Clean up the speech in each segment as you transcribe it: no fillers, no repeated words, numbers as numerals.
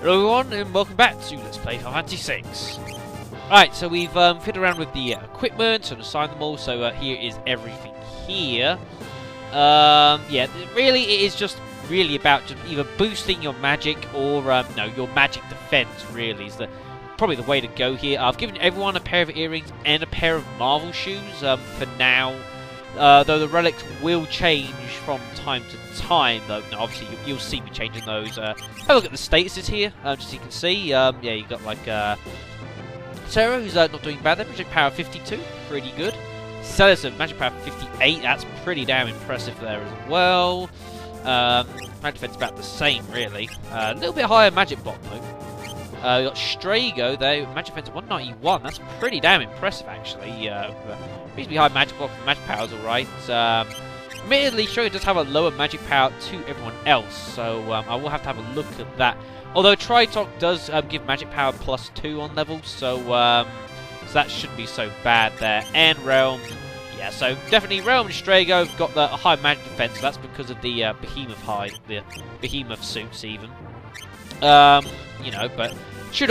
Hello everyone and welcome back to Let's Play Final Fantasy 6. Right, so we've fiddled around with the equipment and assigned them all, so here is everything here. Yeah, really it is just really about just either boosting your magic or, no, your magic defense really is probably the way to go here. I've given everyone a pair of earrings and a pair of Marvel shoes for now. Though the relics will change from time to time, though no, obviously you'll see me changing those. Have a look at the statuses here, just so you can see. Yeah, you got like Sarah, who's not doing bad there, magic power 52, pretty good. Celis, magic power 58, that's pretty damn impressive there as well. Magic defense about the same, really. A little bit higher magic block though. We got Strago there, magic defense 191. That's pretty damn impressive, actually. Reasonably high magic block, the magic power's alright. Admittedly, Strago does have a lower magic power to everyone else, so I will have to have a look at that. Although Tritok does give magic power +2 on levels, so that shouldn't be so bad there. And Realm, yeah, so definitely Realm and Strago have got the high magic defense. So that's because of the Behemoth suits, even. You know, but should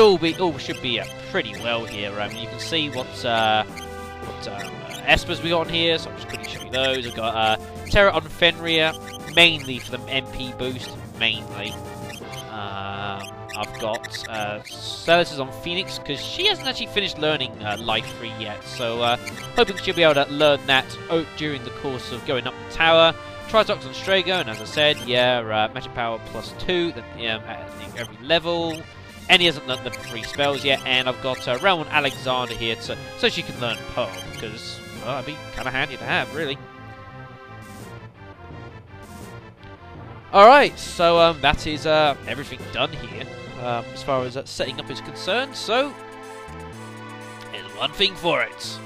be pretty well here. You can see what Espers we got on here, so I'm just quickly show you those. I've got Terra on Fenrir, mainly for the MP boost, mainly. I've got Celis on Phoenix, because she hasn't actually finished learning Life 3 yet, so hoping she'll be able to learn that during the course of going up the tower. Tritox on Strago, and as I said, yeah, magic power +2 at every level. And he hasn't learned the 3 spells yet, and I've got Realm and Alexander here so she can learn Pearl, because, well, that'd be kind of handy to have, really. Alright, so that is everything done here, as far as setting up is concerned, so there's one thing for it.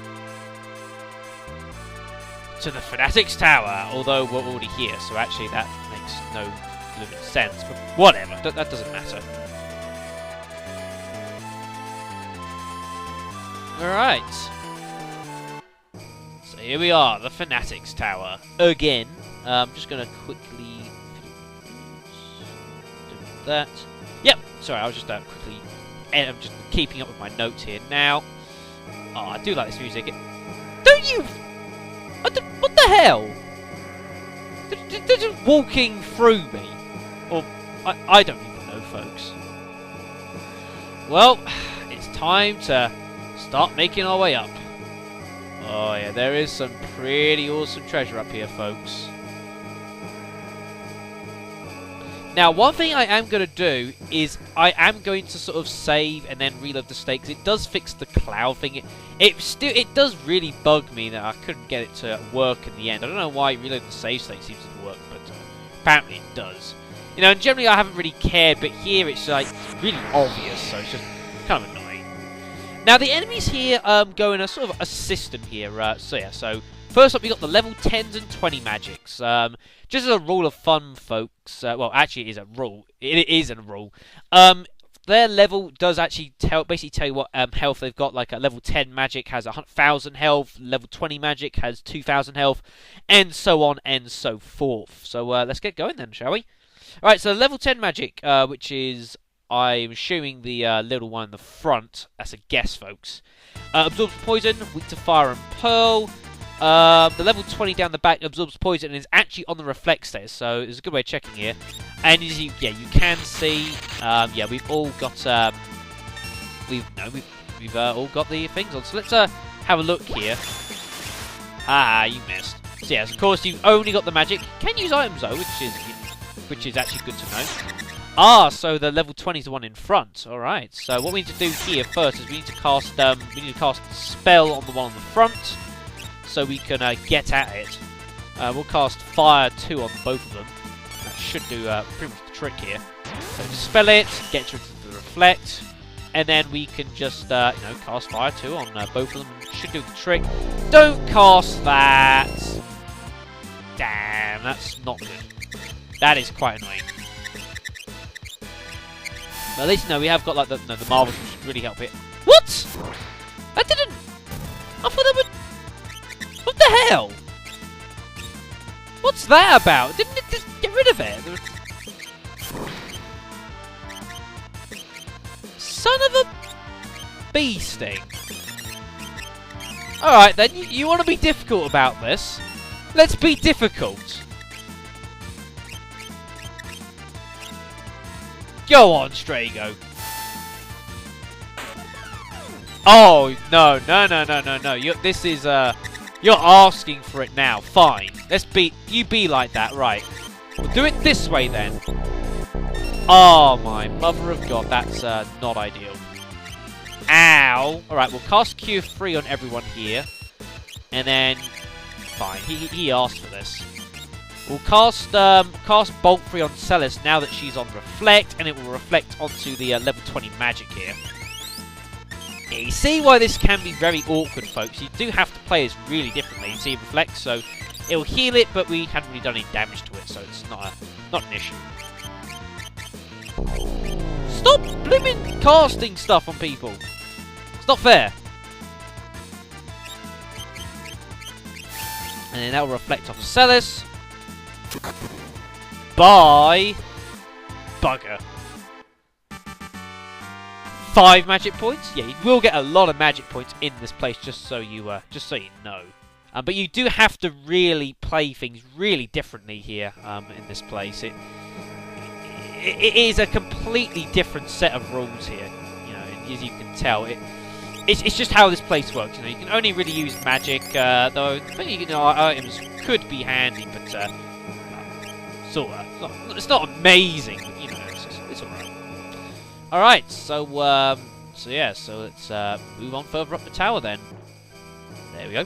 To the Fanatics Tower, although we're already here, so actually that makes no living sense, but whatever, that doesn't matter. Alright, so here we are, the Fanatics Tower, again. I'm just going to quickly do that. Yep, sorry, I was just quickly, and I'm just keeping up with my notes here now. Oh, I do like this music. Don't you... What the hell? They're just walking through me. Or, I don't even know, folks. Well, it's time to start making our way up. Oh yeah, there is some pretty awesome treasure up here, folks. Now, one thing I am going to do is I am going to sort of save and then reload the stakes. It does fix the cloud thing. It does really bug me that I couldn't get it to work in the end. I don't know why reloading the save state seems to work, but apparently it does. You know, and generally I haven't really cared, but here it's like really obvious, so it's just kind of annoying. Now the enemies here go in a sort of a system here. So yeah, so first up we got the level 10s and 20 magics. Just as a rule of thumb, folks, well, actually it is a rule. It is a rule. Their level does actually basically tell you what health they've got. Like a level 10 magic has 1,000 health, level 20 magic has 2,000 health, and so on and so forth. So let's get going then, shall we? Alright, so level 10 magic, which is, I'm assuming the little one in the front. That's a guess, folks. Absorbs poison, weak to fire and pearl. The level 20 down the back absorbs poison and is actually on the reflect status, so it's a good way of checking here. And as you can see, yeah, we've all got we've all got the things on. So let's have a look here. Ah, you missed. So yes, of course you've only got the magic. You can use items though, which is actually good to know. Ah, so the level 20 is the one in front. All right. So what we need to do here first is we need to cast a spell on the one on the front, so we can get at it. We'll cast Fire 2 on both of them. That should do pretty much the trick here. So dispel it, get rid of the reflect, and then we can just you know, cast Fire 2 on both of them. Should do the trick. Don't cast that. Damn, that's not good. That is quite annoying. But at least, no, we have got like the marbles, which should really help it. What? That didn't... I thought that would... What the hell? What's that about? Didn't it just get rid of it? son of a bee sting. Alright then, you want to be difficult about this? Let's be difficult. Go on, Strago. Oh, no. This is, you're asking for it now. Fine. You be like that, right. We'll do it this way then. Oh, my mother of God, that's, not ideal. Ow. Alright, we'll cast Q3 on everyone here. And then, fine, he asked for this. We'll cast Bolt 3 on Celis now that she's on Reflect, and it will reflect onto the level 20 magic here. Yeah, you see why this can be very awkward, folks. You do have to play this really differently. You see Reflect, so it will heal it, but we haven't really done any damage to it, so it's not an issue. Stop blimmin' casting stuff on people! It's not fair. And then that will reflect off Celis. Bye. Bugger. 5 magic points? Yeah, you will get a lot of magic points in this place, just so you know. But you do have to really play things really differently here in this place. It is a completely different set of rules here. You know, as you can tell, it's just how this place works. You know, you can only really use magic, though. You know, items could be handy, but sorta. It's not amazing, but you know, it's alright. Alright, so let's move on further up the tower then. There we go.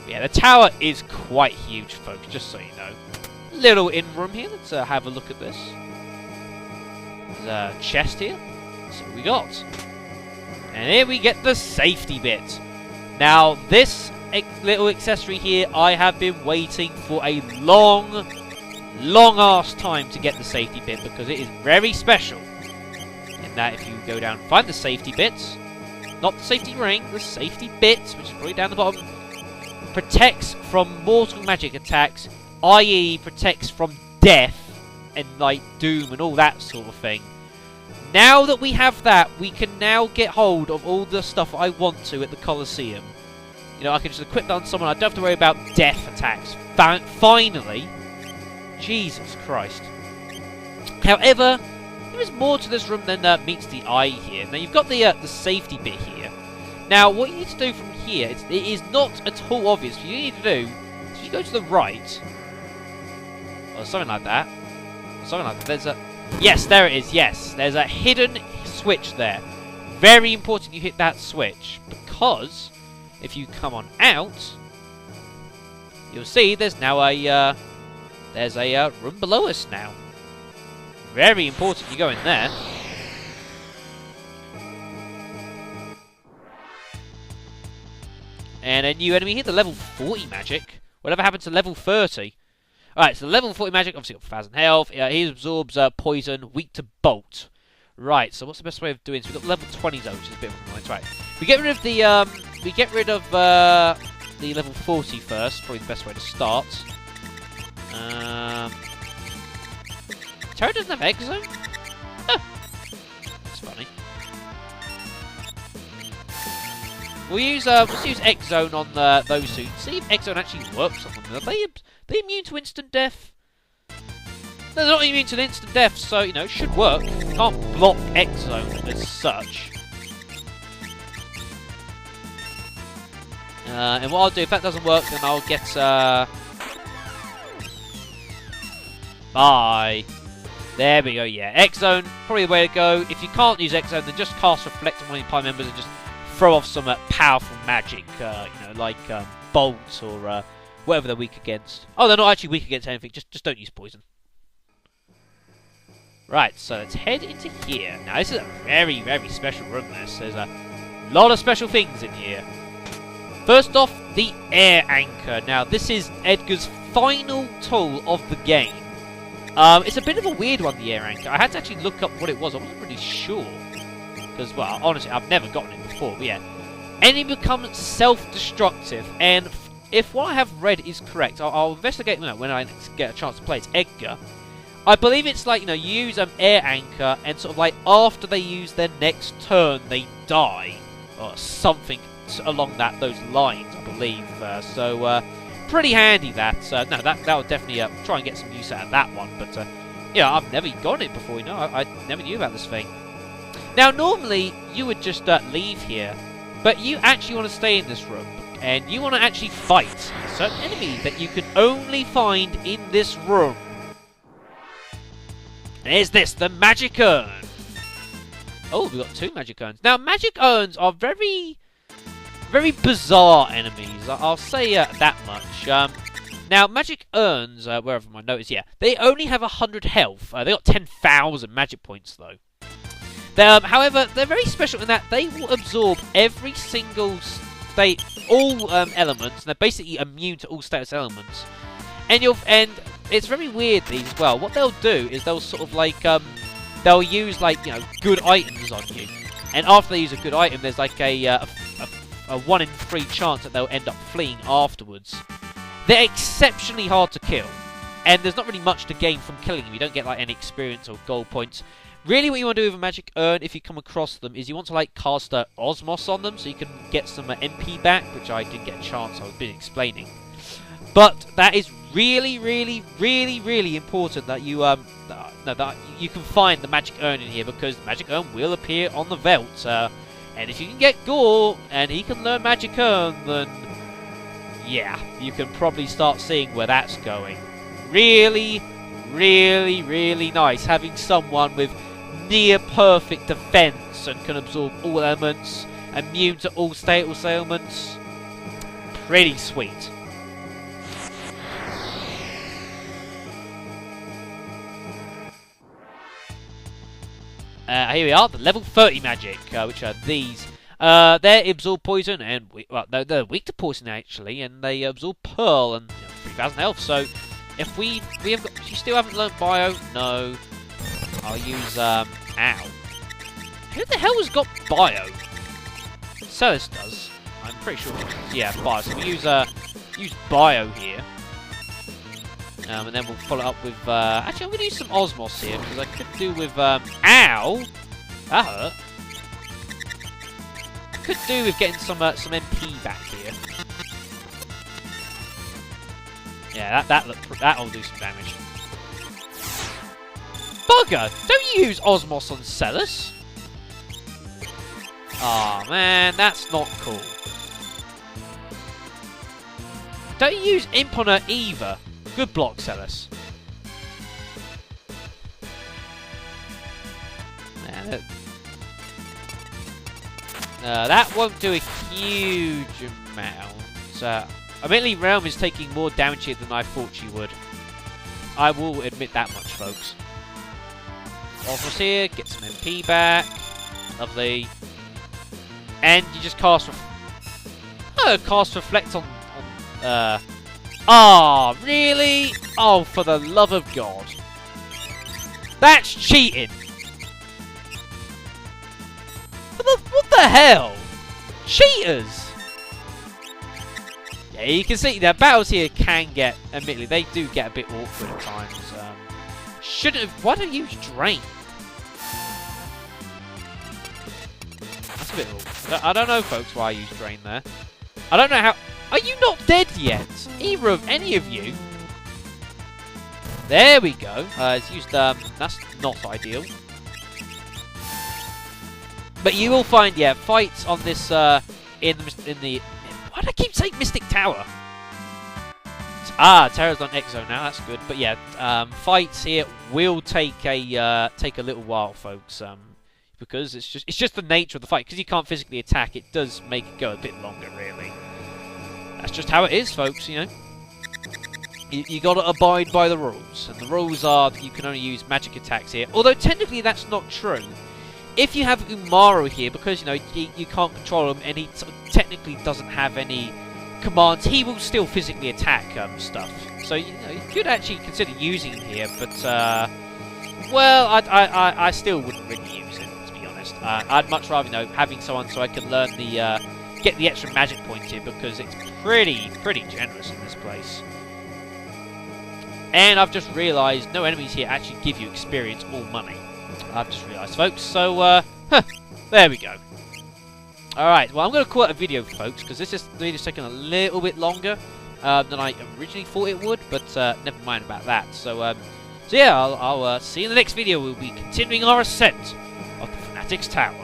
Yeah, the tower is quite huge, folks, just so you know. Little in-room here, let's have a look at this. There's a chest here. That's what we got. And here we get the safety bit. Now, this little accessory here, I have been waiting for a long ass time to get the safety bit, because it is very special. In that if you go down and find the safety bits, not the safety ring, the safety bits, which is probably down the bottom, protects from mortal magic attacks, i.e. protects from death and like doom and all that sort of thing. Now that we have that, we can now get hold of all the stuff I want to at the Colosseum. You know, I can just equip that on someone. I don't have to worry about death attacks. Finally! Jesus Christ. However, there is more to this room than meets the eye here. Now, you've got the safety bit here. Now, what you need to do from here, it is not at all obvious. What you need to do is if you go to the right, or something like that, there's a... Yes, there it is, yes. There's a hidden switch there. Very important you hit that switch, because if you come on out, you'll see there's now a room below us now. Very important you go in there. And a new enemy here, the level 40 magic. Whatever happened to level 30? Alright, so level 40 magic, obviously got 1,000 health. He absorbs poison, weak to bolt. Right, so what's the best way of doing this? We've got level 20 though, which is a bit of a annoyance. Right, we get rid of the level 40 first. Probably the best way to start. Terra doesn't have Exo? Huh. That's funny. We'll use X-Zone on those two. See if X-Zone actually works on them. Are they immune to instant death? No, they're not immune to instant death, so, you know, it should work. You can't block X-Zone as such. And what I'll do, if that doesn't work, then I'll get... Bye. There we go, yeah. X-Zone, probably the way to go. If you can't use X-Zone, then just cast Reflect on one of your party members and just throw off some powerful magic, you know, like Bolt or whatever they're weak against. Oh, they're not actually weak against anything, just don't use poison. Right, so let's head into here. Now, this is a very, very special room, this. There's a lot of special things in here. First off, the air anchor. Now, this is Edgar's final tool of the game. It's a bit of a weird one, the air anchor. I had to actually look up what it was. I wasn't really sure. Because, well, honestly, I've never gotten it before, but yeah. Enemy becomes self-destructive, and if what I have read is correct, I'll investigate when I get a chance to play. It's Edgar. I believe it's like, you use air anchor, and sort of like after they use their next turn, they die, or something along those lines, I believe. So pretty handy that. No, that would definitely try and get some use out of that one. But yeah, I've never gotten it before. I never knew about this thing. Now, normally you would just leave here, but you actually want to stay in this room, and you want to actually fight a certain enemy that you can only find in this room. And here's this, the magic urn. Oh, we've got 2 magic urns. Now, magic urns are very, very bizarre enemies. I'll say that much. Now, magic urns, wherever my note is, yeah, they only have 100 health. They got 10,000 magic points, though. However, they're very special in that they will absorb every single state, all elements. And they're basically immune to all status elements. And it's very weird, these as well. What they'll do is they'll sort of like they'll use like good items on you, and after they use a good item, there's like a 1 in 3 chance that they'll end up fleeing afterwards. They're exceptionally hard to kill, and there's not really much to gain from killing them. You don't get like any experience or gold points. Really, what you want to do with a magic urn, if you come across them, is you want to like cast Osmos on them, so you can get some MP back, which I didn't get a chance. I've been explaining, but that is really, really, really, really important that you that you can find the magic urn in here, because the magic urn will appear on the Veldt. And if you can get Gore and he can learn magic urn, then yeah, you can probably start seeing where that's going. Really, really, really nice having someone with near perfect defense and can absorb all elements, immune to all status ailments. Pretty sweet. Here we are, the level 30 magic, which are these. They absorb poison, and they're weak to poison actually, and they absorb pearl and 3,000 health. So if you still haven't learnt bio, no. I'll use ow. Who the hell has got bio? Celis does. I'm pretty sure. Yeah, bio. So we use bio here. And then we'll follow up with... actually, I'm going to use some Osmos here, because I could do with... ow! That hurt. Could do with getting some MP back here. Yeah, that'll do some damage. Bugger! Don't you use Osmos on Celis? Aw, man, that's not cool. Don't you use Imp on her either? Good block, Celis. That won't do a huge amount. Admittedly, Realm is taking more damage here than I thought she would. I will admit that much, folks. Osmos here, get some MP back. Lovely. And you just cast Reflect on ah, really? Oh, for the love of God. That's cheating. What the hell? Cheaters! Yeah, you can see the battles here can get, admittedly, they do get a bit awkward at times. Shouldn't have. Why don't you use Drain? That's a bit awkward. I don't know, folks, why I use Drain there. I don't know how. Are you not dead yet? Either of any of you? There we go. It's used. That's not ideal. But you will find, yeah, fights on this in the. Why do I keep saying Mystic Tower? Terra's on Exo now. That's good. But yeah, fights here will take a little while, folks. Because it's just the nature of the fight. Because you can't physically attack, it does make it go a bit longer, really. That's just how it is, folks. You know, you got to abide by the rules, and the rules are that you can only use magic attacks here. Although technically that's not true. If you have Umaro here, because you can't control him, and he technically doesn't have any commands, he will still physically attack stuff. So you could actually consider using him here, but well, I still wouldn't really use it, to be honest. I'd much rather having someone so I can learn the get the extra magic points here, because it's pretty generous in this place. And I've just realised no enemies here actually give you experience or money. I've just realised, folks. So, there we go. Alright, well, I'm going to call it a video, folks, because this video's taking a little bit longer than I originally thought it would, but never mind about that. So yeah, I'll see you in the next video. We'll be continuing our ascent of the Fanatics Tower.